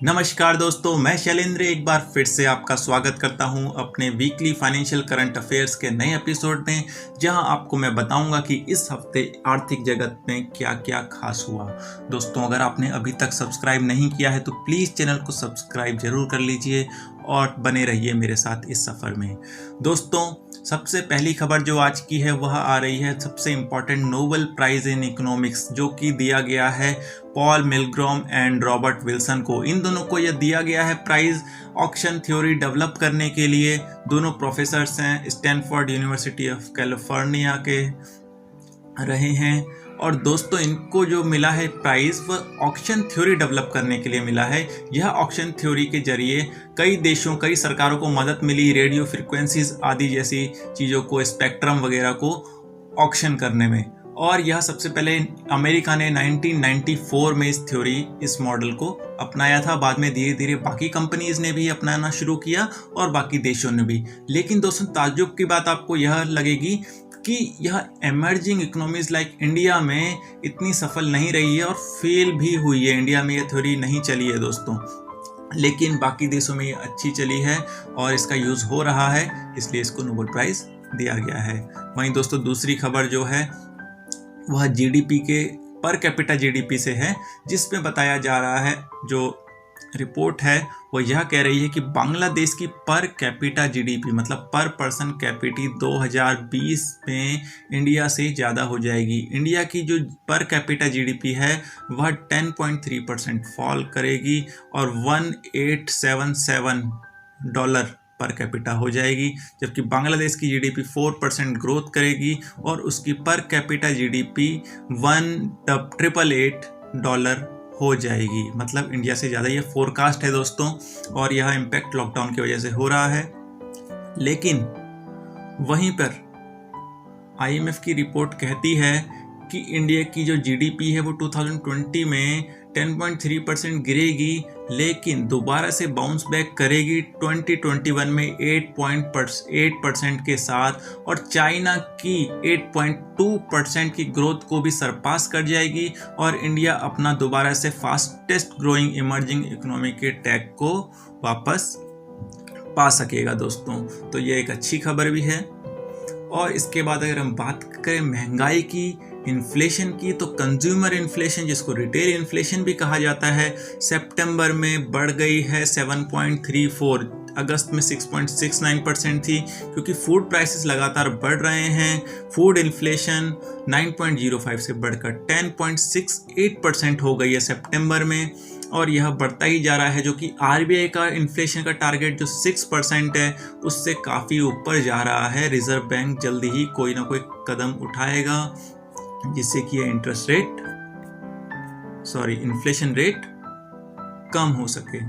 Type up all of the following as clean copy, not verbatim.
नमस्कार दोस्तों, मैं शैलेंद्र एक बार फिर से आपका स्वागत करता हूं अपने वीकली फाइनेंशियल करंट अफेयर्स के नए एपिसोड में, जहां आपको मैं बताऊंगा कि इस हफ्ते आर्थिक जगत में क्या क्या खास हुआ। दोस्तों, अगर आपने अभी तक सब्सक्राइब नहीं किया है तो प्लीज़ चैनल को सब्सक्राइब जरूर कर लीजिए और बने रहिए मेरे साथ इस सफ़र में। दोस्तों, सबसे पहली खबर जो आज की है वह आ रही है सबसे important Nobel prize in economics, जो कि दिया गया है Paul Milgrom and Robert Wilson को। इन दोनों को यह दिया गया है प्राइज़ ऑक्शन थ्योरी डेवलप करने के लिए। दोनों प्रोफेसर्स हैं, स्टैनफोर्ड यूनिवर्सिटी ऑफ कैलिफोर्निया के रहे हैं। और दोस्तों, इनको जो मिला है प्राइज़ वह ऑक्शन थ्योरी डेवलप करने के लिए मिला है। यह ऑक्शन थ्योरी के जरिए कई देशों, कई सरकारों को मदद मिली रेडियो फ्रिक्वेंसीज आदि जैसी चीज़ों को, स्पेक्ट्रम वगैरह को ऑक्शन करने में। और यह सबसे पहले अमेरिका ने 1994 में इस मॉडल को अपनाया था। बाद में धीरे धीरे बाकी कंपनीज ने भी अपनाना शुरू किया और बाकी देशों ने भी। लेकिन दोस्तों, ताज्जुब की बात आपको यह लगेगी कि यह एमर्जिंग इकोनॉमीज लाइक इंडिया में इतनी सफल नहीं रही है और फेल भी हुई है। इंडिया में यह थ्योरी नहीं चली है दोस्तों, लेकिन बाकी देशों में ये अच्छी चली है और इसका यूज़ हो रहा है, इसलिए इसको नोबेल प्राइज़ दिया गया है। वहीं दोस्तों, दूसरी खबर जो है वह जीडीपी के पर कैपिटा जीडीपी से है, जिसमें बताया जा रहा है, जो रिपोर्ट है वो यह कह रही है कि बांग्लादेश की पर कैपिटा जीडीपी मतलब पर पर्सन कैपिटी 2020 में इंडिया से ज़्यादा हो जाएगी। इंडिया की जो पर कैपिटा जीडीपी है वह 10.3% फॉल करेगी और $1877 पर कैपिटा हो जाएगी, जबकि बांग्लादेश की जीडीपी 4% ग्रोथ करेगी और उसकी पर कैपिटा जीडीपी $1888 हो जाएगी। मतलब इंडिया से ज़्यादा। ये फोरकास्ट है दोस्तों, और यह इम्पैक्ट लॉकडाउन की वजह से हो रहा है। लेकिन वहीं पर आईएमएफ की रिपोर्ट कहती है कि इंडिया की जो जीडीपी है वो 2020 में 10.3% गिरेगी, लेकिन दोबारा से बाउंस बैक करेगी 2021 में 8% के साथ, और चाइना की 8.2% की ग्रोथ को भी सरपास कर जाएगी और इंडिया अपना दोबारा से फास्टेस्ट ग्रोइंग इमर्जिंग इकोनॉमी के टैग को वापस पा सकेगा दोस्तों। तो ये एक अच्छी खबर भी है। और इसके बाद अगर हम बात करें महंगाई की, इन्फ्लेशन की, तो कंज्यूमर इन्फ्लेशन, जिसको रिटेल इन्फ्लेशन भी कहा जाता है, सितंबर में बढ़ गई है 7.34, अगस्त में 6.69% थी, क्योंकि फूड प्राइसेस लगातार बढ़ रहे हैं। फूड इन्फ्लेशन 9.05 से बढ़कर 10.68% हो गई है सितंबर में, और यह बढ़ता ही जा रहा है, जो कि आरबीआई का इन्फ्लेशन का टारगेट जो 6% है उससे काफ़ी ऊपर जा रहा है। रिजर्व बैंक जल्दी ही कोई ना कोई कदम उठाएगा जिससे कि यह इन्फ्लेशन रेट कम हो सके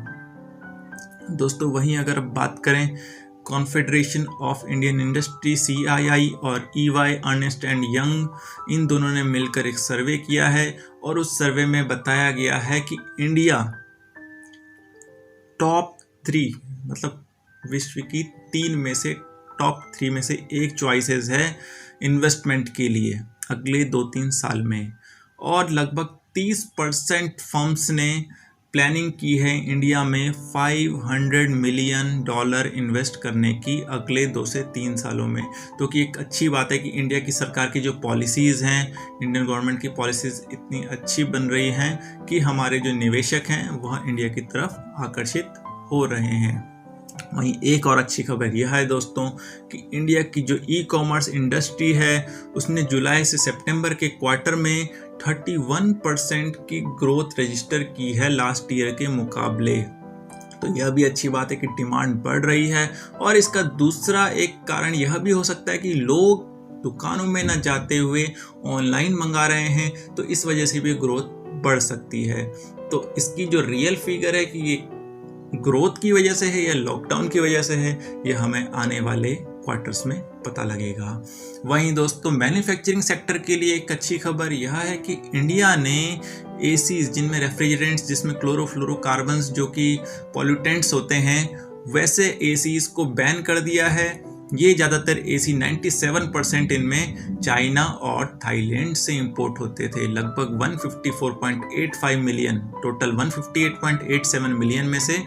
दोस्तों। वहीं अगर अब बात करें confederation of Indian industry CII और EY अर्नेस्ट एंड यंग, इन दोनों ने मिलकर एक सर्वे किया है और उस सर्वे में बताया गया है कि इंडिया टॉप 3 मतलब विश्व की टॉप 3 में से एक चॉइसेस है इन्वेस्टमेंट के लिए अगले 2-3 साल में। और लगभग 30% फर्म्स ने प्लानिंग की है इंडिया में $500 मिलियन इन्वेस्ट करने की अगले 2 से 3 सालों में। तो कि एक अच्छी बात है कि इंडिया की सरकार की जो पॉलिसीज़ हैं, इंडियन गवर्नमेंट की पॉलिसीज़ इतनी अच्छी बन रही हैं कि हमारे जो निवेशक हैं वह इंडिया की तरफ आकर्षित हो रहे हैं। वहीं एक और अच्छी खबर यह है दोस्तों कि इंडिया की जो ई-कॉमर्स इंडस्ट्री है उसने जुलाई से सितंबर के क्वार्टर में 31% की ग्रोथ रजिस्टर की है लास्ट ईयर के मुकाबले। तो यह भी अच्छी बात है कि डिमांड बढ़ रही है। और इसका दूसरा एक कारण यह भी हो सकता है कि लोग दुकानों में न जाते हुए ऑनलाइन मंगा रहे हैं, तो इस वजह से भी ग्रोथ बढ़ सकती है। तो इसकी जो रियल फिगर है कि ये ग्रोथ की वजह से है या लॉकडाउन की वजह से है, यह हमें आने वाले क्वार्टर्स में पता लगेगा। वहीं दोस्तों, मैन्युफैक्चरिंग सेक्टर के लिए एक अच्छी खबर यह है कि इंडिया ने एसीज, जिनमें रेफ्रिजरेंट्स, जिसमें क्लोरोफ्लोरोकार्बन्स जो कि पॉल्यूटेंट्स होते हैं, वैसे एसीज को बैन कर दिया है ये ज़्यादातर एसी 97% इनमें चाइना और थाईलैंड से इंपोर्ट होते थे। लगभग 154.85 मिलियन, टोटल 158.87 मिलियन में से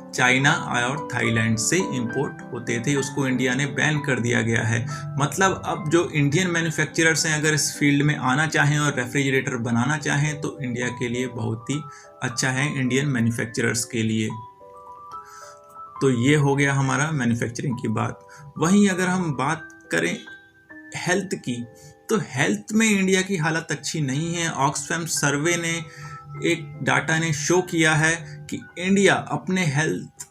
चाइना और थाईलैंड से इंपोर्ट होते थे। उसको इंडिया ने बैन कर दिया गया है। मतलब अब जो इंडियन मैन्युफैक्चरर्स हैं अगर इस फील्ड में आना चाहें और रेफ्रिजरेटर बनाना चाहें तो इंडिया के लिए बहुत ही अच्छा है, इंडियन मैन्युफैक्चरर्स के लिए। तो ये हो गया हमारा मैन्युफैक्चरिंग की बात। वहीं अगर हम बात करें हेल्थ की, तो हेल्थ में इंडिया की हालत अच्छी नहीं है। ऑक्सफैम सर्वे ने एक डाटा ने शो किया है कि इंडिया अपने हेल्थ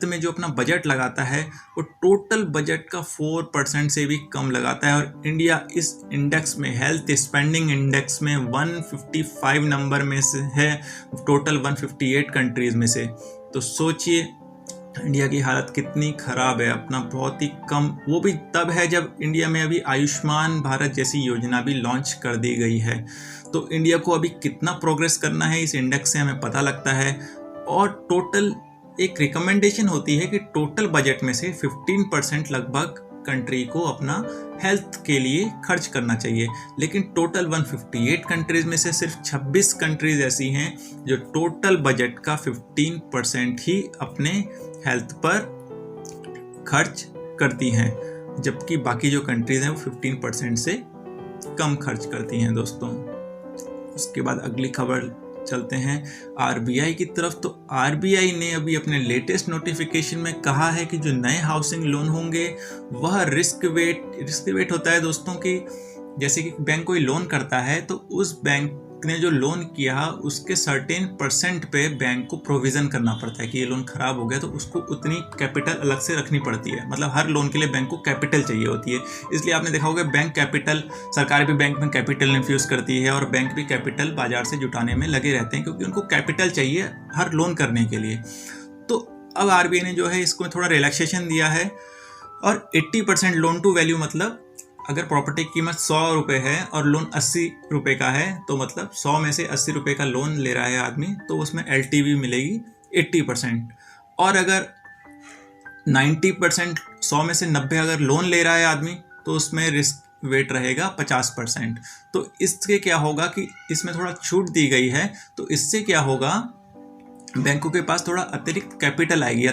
में जो अपना बजट लगाता है वो टोटल बजट का 4% से भी कम लगाता है। और इंडिया इस इंडेक्स में, हेल्थ स्पेंडिंग इंडेक्स में 155 नंबर में से है, टोटल 158 कंट्रीज़ में से। तो सोचिए इंडिया की हालत कितनी ख़राब है, अपना बहुत ही कम। वो भी तब है जब इंडिया में अभी आयुष्मान भारत जैसी योजना भी लॉन्च कर दी गई है। तो इंडिया को अभी कितना प्रोग्रेस करना है इस इंडेक्स से हमें पता लगता है। और टोटल एक रिकमेंडेशन होती है कि टोटल बजट में से 15% लगभग कंट्री को अपना हेल्थ के लिए खर्च करना चाहिए। लेकिन टोटल 158 कंट्रीज़ में से सिर्फ 26 कंट्रीज़ ऐसी हैं जो टोटल बजट का 15% ही अपने हेल्थ पर खर्च करती हैं, जबकि बाकी जो कंट्रीज़ हैं वो 15% से कम खर्च करती हैं दोस्तों। उसके बाद अगली खबर चलते हैं आरबीआई की तरफ। तो आरबीआई ने अभी अपने लेटेस्ट नोटिफिकेशन में कहा है कि जो नए हाउसिंग लोन होंगे वह रिस्क वेट होता है दोस्तों कि जैसे कि बैंक कोई लोन करता है तो उस बैंक ने जो लोन किया उसके सर्टेन % पे बैंक को प्रोविज़न करना पड़ता है कि ये लोन ख़राब हो गया तो उसको उतनी कैपिटल अलग से रखनी पड़ती है। मतलब हर लोन के लिए बैंक को कैपिटल चाहिए होती है। इसलिए आपने देखा होगा बैंक कैपिटल, सरकार भी बैंक में कैपिटल इन्फ्यूज़ करती है और बैंक भी कैपिटल बाजार से जुटाने में लगे रहते हैं क्योंकि उनको कैपिटल चाहिए हर लोन करने के लिए। तो अब आरबीआई ने जो है इसको थोड़ा रिलैक्सेशन दिया है और 80% लोन टू वैल्यू, मतलब अगर प्रॉपर्टी की कीमत 100 रुपये है और लोन 80 रुपये का है तो मतलब 100 में से 80 रुपये का लोन ले रहा है आदमी तो उसमें LTV मिलेगी 80%। और अगर 90%, 100 में से 90 अगर लोन ले रहा है आदमी तो उसमें रिस्क वेट रहेगा 50%। तो इससे क्या होगा कि इसमें थोड़ा छूट दी गई है तो इससे क्या होगा, बैंकों के पास थोड़ा अतिरिक्त कैपिटल आएगी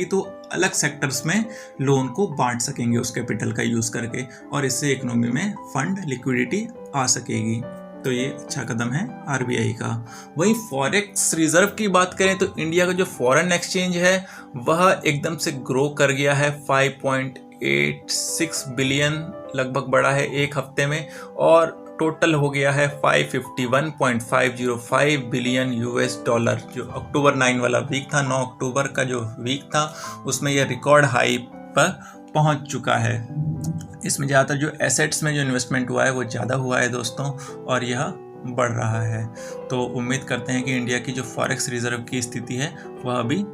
तो अलग सेक्टर्स में लोन को बांट सकेंगे उस कैपिटल का यूज़ करके और इससे इकोनॉमी में फंड लिक्विडिटी आ सकेगी। तो ये अच्छा कदम है आरबीआई का। वहीं फॉरेक्स रिजर्व की बात करें तो इंडिया का जो फॉरेन एक्सचेंज है वह एकदम से ग्रो कर गया है, 5.86 बिलियन लगभग बढ़ा है एक हफ्ते में और टोटल हो गया है 551.505 बिलियन $। जो अक्टूबर 9 वाला वीक था, 9 अक्टूबर का जो वीक था उसमें यह रिकॉर्ड हाई पर पहुंच चुका है। इसमें ज़्यादातर जो एसेट्स में जो इन्वेस्टमेंट हुआ है वो ज़्यादा हुआ है दोस्तों और यह बढ़ रहा है। तो उम्मीद करते हैं कि इंडिया की जो फॉरेक्स रिजर्व की स्थिति है वह भी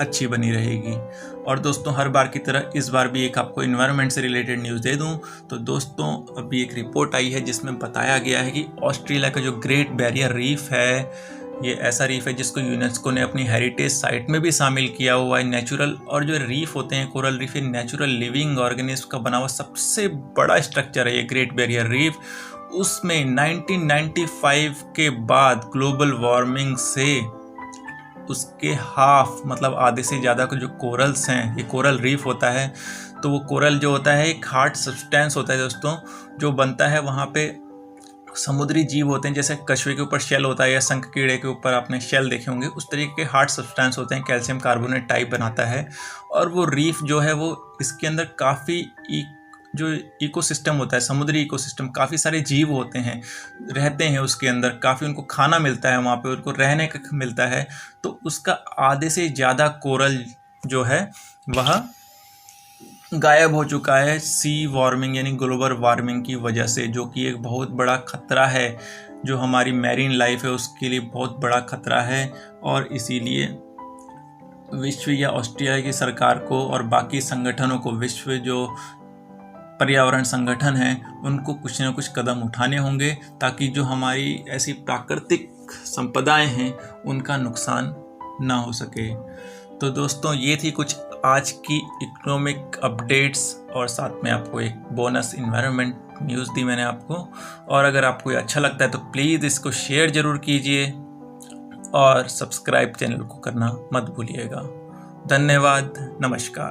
अच्छी बनी रहेगी। और दोस्तों हर बार की तरह इस बार भी एक आपको इन्वायरमेंट से रिलेटेड न्यूज़ दे दूं तो दोस्तों अभी एक रिपोर्ट आई है जिसमें बताया गया है कि ऑस्ट्रेलिया का जो ग्रेट बैरियर रीफ है, ये ऐसा रीफ है जिसको यूनेस्को ने अपनी हेरिटेज साइट में भी शामिल किया हुआ है। नेचुरल और जो रीफ होते हैं, कोरल रीफ, ये नेचुरल लिविंग ऑर्गेनिज्म का बना हुआ सबसे बड़ा स्ट्रक्चर है ये ग्रेट बैरियर रीफ। उसमें 1995 के बाद ग्लोबल वार्मिंग से उसके हाफ, मतलब आधे से ज़्यादा के जो कोरल्स हैं, ये कोरल रीफ होता है तो वो कोरल जो होता है एक हार्ड सब्सटेंस होता है दोस्तों जो बनता है वहाँ पे। समुद्री जीव होते हैं जैसे कछुए के ऊपर शेल होता है या शंख कीड़े के ऊपर आपने शेल देखे होंगे, उस तरीके के हार्ड सब्सटेंस होते हैं, कैल्शियम कार्बोनेट टाइप बनाता है। और वो रीफ जो है वो इसके अंदर काफ़ी जो इकोसिस्टम होता है, समुद्री इकोसिस्टम, काफ़ी सारे जीव होते हैं, रहते हैं उसके अंदर, काफ़ी उनको खाना मिलता है वहाँ पे, उनको रहने का मिलता है। तो उसका आधे से ज़्यादा कोरल जो है वह गायब हो चुका है सी वार्मिंग यानी ग्लोबल वार्मिंग की वजह से, जो कि एक बहुत बड़ा खतरा है, जो हमारी मैरीन लाइफ है उसके लिए बहुत बड़ा खतरा है। और इसीलिए विश्व या ऑस्ट्रेलिया की सरकार को और बाकी संगठनों को, विश्व जो पर्यावरण संगठन हैं, उनको कुछ ना कुछ कदम उठाने होंगे ताकि जो हमारी ऐसी प्राकृतिक संपदाएं हैं उनका नुकसान ना हो सके। तो दोस्तों ये थी कुछ आज की इकोनॉमिक अपडेट्स और साथ में आपको एक बोनस इन्वायरमेंट न्यूज़ दी मैंने आपको। और अगर आपको ये अच्छा लगता है तो प्लीज़ इसको शेयर ज़रूर कीजिए और सब्सक्राइब चैनल को करना मत भूलिएगा। धन्यवाद, नमस्कार।